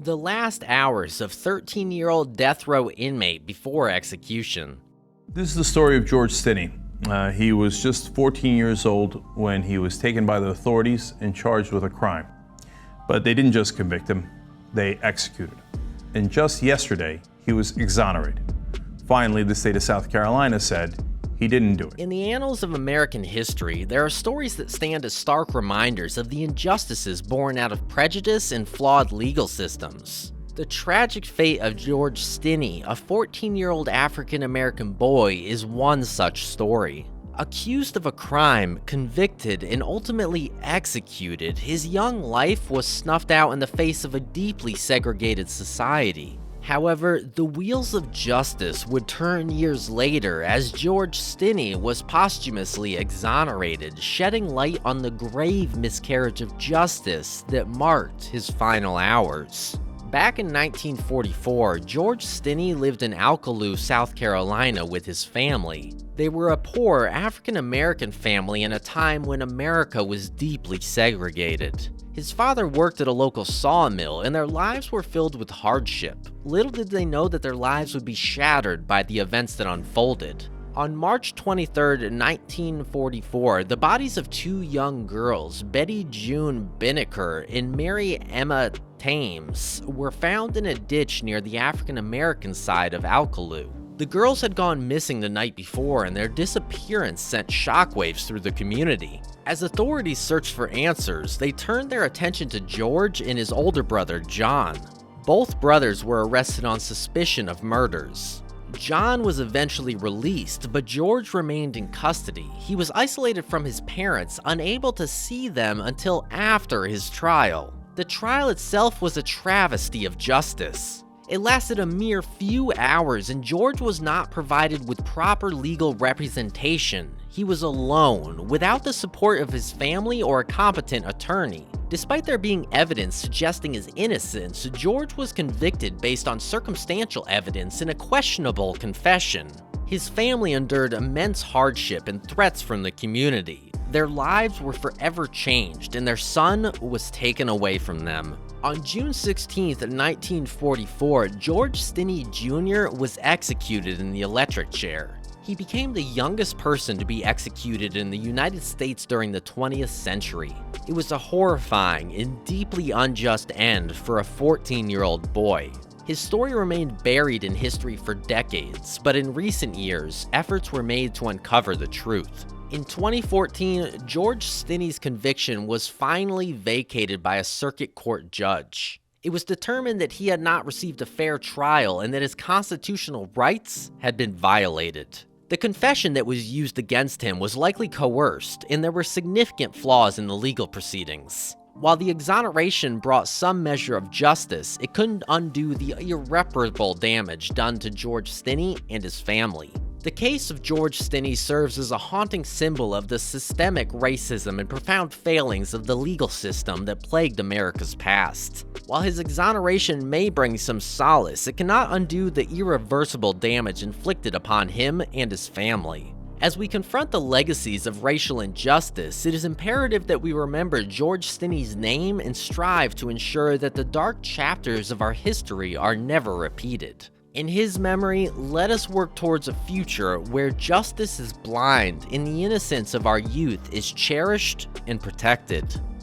The last hours of 13-year-old death row inmate before execution. This is the story of George Stinney. He was just 14 years old when he was taken by the authorities and charged with a crime. But they didn't just convict him, they executed him. And just yesterday, he was exonerated. Finally, the state of South Carolina said he didn't do it. In the annals of American history, there are stories that stand as stark reminders of the injustices born out of prejudice and flawed legal systems. The tragic fate of George Stinney, a 14-year-old African-American boy, is one such story. Accused of a crime, convicted, and ultimately executed, his young life was snuffed out in the face of a deeply segregated society. However, the wheels of justice would turn years later as George Stinney was posthumously exonerated, shedding light on the grave miscarriage of justice that marked his final hours. Back in 1944, George Stinney lived in Alkaloo, South Carolina with his family. They were a poor African-American family in a time when America was deeply segregated. His father worked at a local sawmill, and their lives were filled with hardship. Little did they know that their lives would be shattered by the events that unfolded. On March 23, 1944, the bodies of two young girls, Betty June Binnicker and Mary Emma Thames, were found in a ditch near the African-American side of Alkaloo. The girls had gone missing the night before, and their disappearance sent shockwaves through the community. As authorities searched for answers, they turned their attention to George and his older brother, John. Both brothers were arrested on suspicion of murders. John was eventually released, but George remained in custody. He was isolated from his parents, unable to see them until after his trial. The trial itself was a travesty of justice. It lasted a mere few hours, and George was not provided with proper legal representation. He was alone, without the support of his family or a competent attorney. Despite there being evidence suggesting his innocence, George was convicted based on circumstantial evidence and a questionable confession. His family endured immense hardship and threats from the community. Their lives were forever changed, and their son was taken away from them. On June 16, 1944, George Stinney Jr. was executed in the electric chair. He became the youngest person to be executed in the United States during the 20th century. It was a horrifying and deeply unjust end for a 14-year-old boy. His story remained buried in history for decades, but in recent years, efforts were made to uncover the truth. In 2014, George Stinney's conviction was finally vacated by a circuit court judge. It was determined that he had not received a fair trial and that his constitutional rights had been violated. The confession that was used against him was likely coerced, and there were significant flaws in the legal proceedings. While the exoneration brought some measure of justice, it couldn't undo the irreparable damage done to George Stinney and his family. The case of George Stinney serves as a haunting symbol of the systemic racism and profound failings of the legal system that plagued America's past. While his exoneration may bring some solace, it cannot undo the irreversible damage inflicted upon him and his family. As we confront the legacies of racial injustice, it is imperative that we remember George Stinney's name and strive to ensure that the dark chapters of our history are never repeated. In his memory, let us work towards a future where justice is blind and the innocence of our youth is cherished and protected.